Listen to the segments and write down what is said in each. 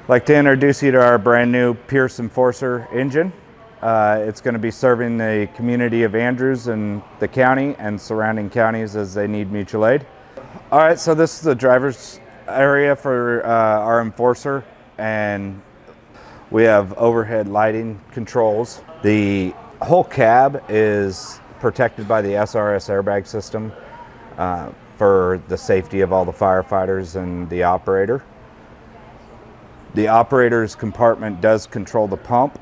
I'd like to introduce you to our brand new Pierce Enforcer engine. It's going to be serving the community of Andrews and the county and surrounding counties as they need mutual aid. All right, so this is the driver's area for our Enforcer, and we have overhead lighting controls. The whole cab is protected by the SRS airbag system for the safety of all the firefighters and the operator. The operator's compartment does control the pump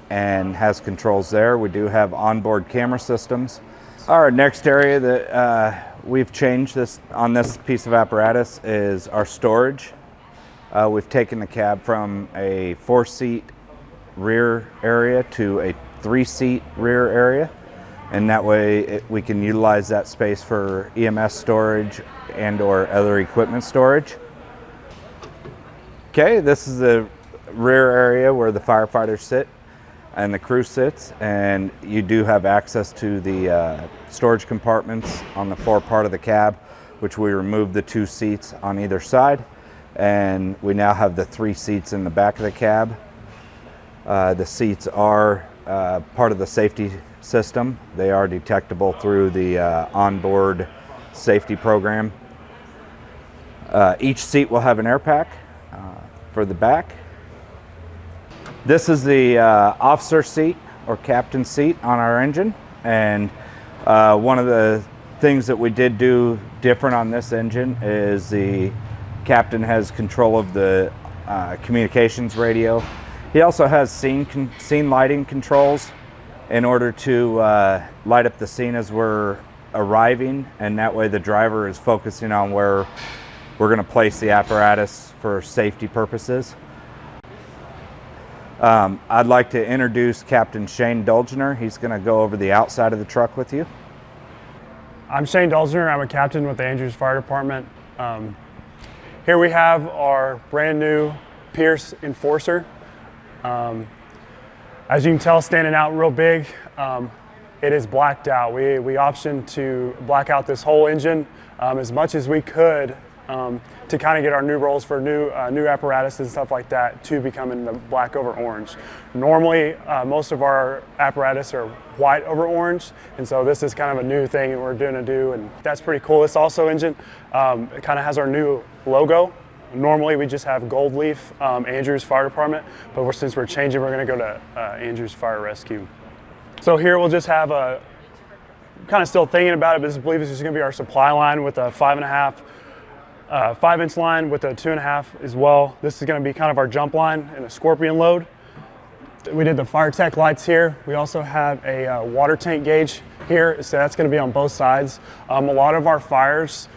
and has controls there. We do have onboard camera systems. Our next area that we've changed this on this piece of apparatus is our storage. We've taken the cab from a 4-seat rear area to a 3-seat rear area, and that way we can utilize that space for EMS storage and or other equipment storage. Okay, this is the rear area where the firefighters sit and the crew sits, and you do have access to the storage compartments on the fore part of the cab, which we removed the 2 seats on either side, and we now have the 3 seats in the back of the cab. The seats are part of the safety system. They are detectable through the onboard safety program. Each seat will have an air pack for the back. This is the officer seat or captain seat on our engine, and one of the things that we did do different on this engine is the captain has control of the communications radio. He also has scene lighting controls in order to light up the scene as we're arriving, and that way the driver is focusing on where we're going to place the apparatus for safety purposes. I'd like to introduce Captain Shane Dolgener. He's going to go over the outside of the truck with you. I'm Shane Dolgener. I'm a captain with the Andrews Fire Department. Here we have our brand new Pierce Enforcer. As you can tell, standing out real big, it is blacked out. We optioned to black out this whole engine as much as we could to kind of get our new rolls for new apparatus and stuff like that to become in the black over orange. Normally, most of our apparatus are white over orange, and so this is kind of a new thing that we're going to do, and that's pretty cool. This also engine, it kind of has our new logo. Normally, we just have gold leaf Andrews Fire Department, but since we're changing, we're going to go to Andrews Fire Rescue. So here we'll just have a, kind of still thinking about it, but I believe this is going to be our supply line with a 5-inch line with a 2.5 as well. This is going to be kind of our jump line and a Scorpion load. We did the fire tech lights here. We also have a water tank gauge here, so that's going to be on both sides. A lot of our fires,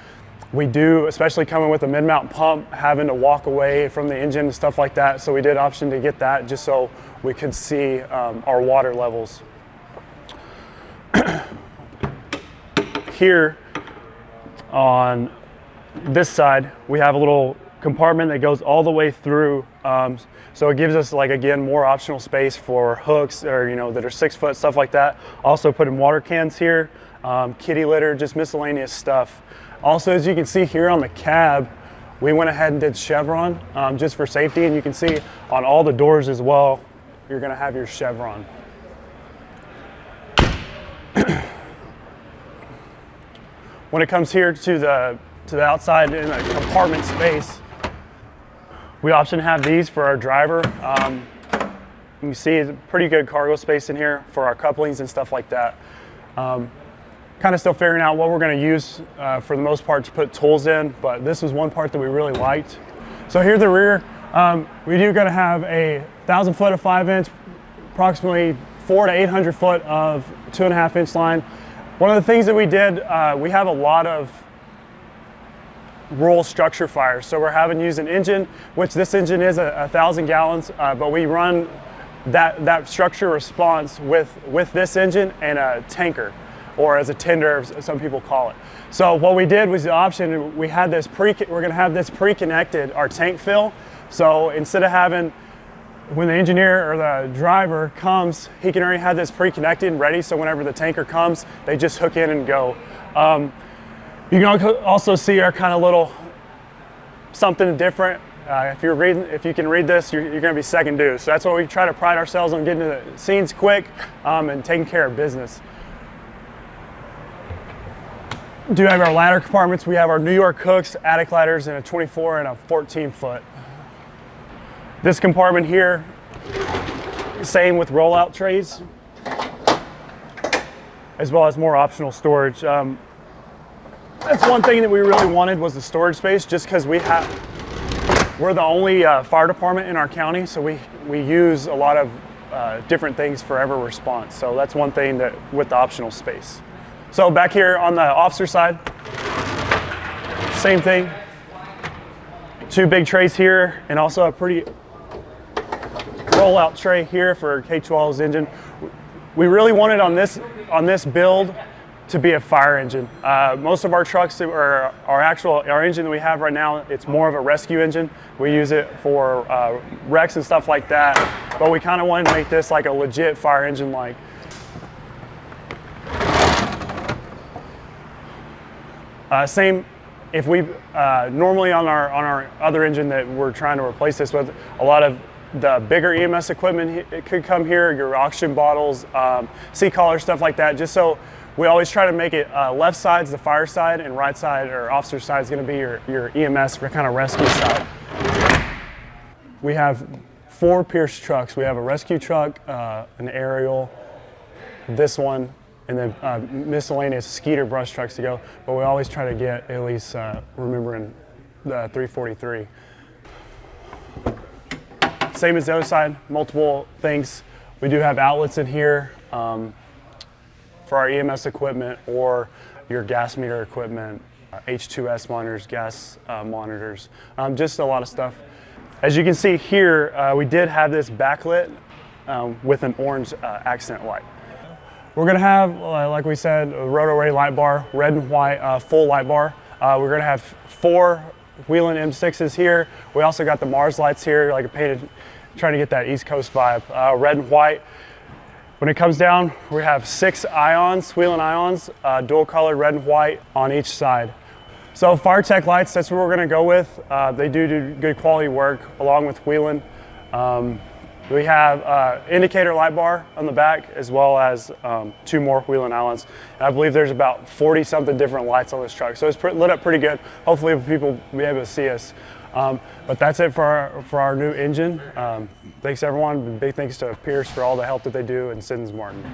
we do, especially coming with a mid-mount pump, having to walk away from the engine and stuff like that. So we did option to get that just so we could see our water levels. Here on this side, we have a little compartment that goes all the way through. So it gives us, like, again, more optional space for hooks or, that are 6 foot, stuff like that. Also putting water cans here, kitty litter, just miscellaneous stuff. Also, as you can see here on the cab, we went ahead and did Chevron just for safety, and you can see on all the doors as well, you're going to have your Chevron. When it comes here to the outside in a compartment space, we often have these for our driver. You can see it's a pretty good cargo space in here for our couplings and stuff like that. Kind of still figuring out what we're going to use for the most part to put tools in, but this was one part that we really liked. So here at the rear, we do going to have a 1,000 foot of 5-inch, approximately 400 to 800 foot of 2.5-inch line. One of the things that we did, we have a lot of rural structure fires. So we're having used an engine, which this engine is 1,000 gallons, but we run that structure response with this engine and a tanker, or as a tender, as some people call it. So what we did was the option, we had this we're going to have this pre-connected, our tank fill. So instead of having, when the engineer or the driver comes, he can already have this pre-connected and ready, so whenever the tanker comes, they just hook in and go. You can also see our kind of little something different If you can read this, you're going to be second due. So that's what we try to pride ourselves on, getting to the scenes quick and taking care of business. Do have our ladder compartments. We have our New York hooks, attic ladders, and a 24 and a 14 foot. This compartment here, same with rollout trays, as well as more optional storage. That's one thing that we really wanted, was the storage space, just because we're the only fire department in our county, so we use a lot of different things for every response. So that's one thing that with the optional space. So back here on the officer side, same thing. 2 big trays here, and also a pretty rollout tray here for K-12's engine. We really wanted on this build to be a fire engine. Most of our trucks, or our engine that we have right now, it's more of a rescue engine. We use it for wrecks and stuff like that, but we kind of wanted to make this like a legit fire engine. Like, same, if we normally on our other engine that we're trying to replace this with, a lot of the bigger EMS equipment, it could come here, your oxygen bottles, C-collar, stuff like that, just so we always try to make it left side's the fire side, and right side or officer side is going to be your EMS kind of rescue side. We have 4 Pierce trucks. We have a rescue truck, an aerial, this one, and then miscellaneous Skeeter brush trucks to go. But we always try to get at least remembering the 343. Same as the other side, multiple things. We do have outlets in here for our EMS equipment or your gas meter equipment, H2S monitors, gas monitors, just a lot of stuff. As you can see here, we did have this backlit with an orange accent light. We're gonna have, like we said, a Roto-Ray light bar, red and white, full light bar. We're gonna have 4 Whelen M6s here. We also got the Mars lights here, like painted, trying to get that East Coast vibe, red and white. When it comes down, we have 6 ions, Whelen ions, dual colored red and white on each side. So FireTech lights, that's what we're gonna go with. They do good quality work along with Whelen. We have indicator light bar on the back, as well as 2 more Whelen islands. And I believe there's about 40 something different lights on this truck. So it's lit up pretty good. Hopefully people will be able to see us. But that's it for our new engine. Thanks everyone. Big thanks to Pierce for all the help that they do, and Siddons Martin.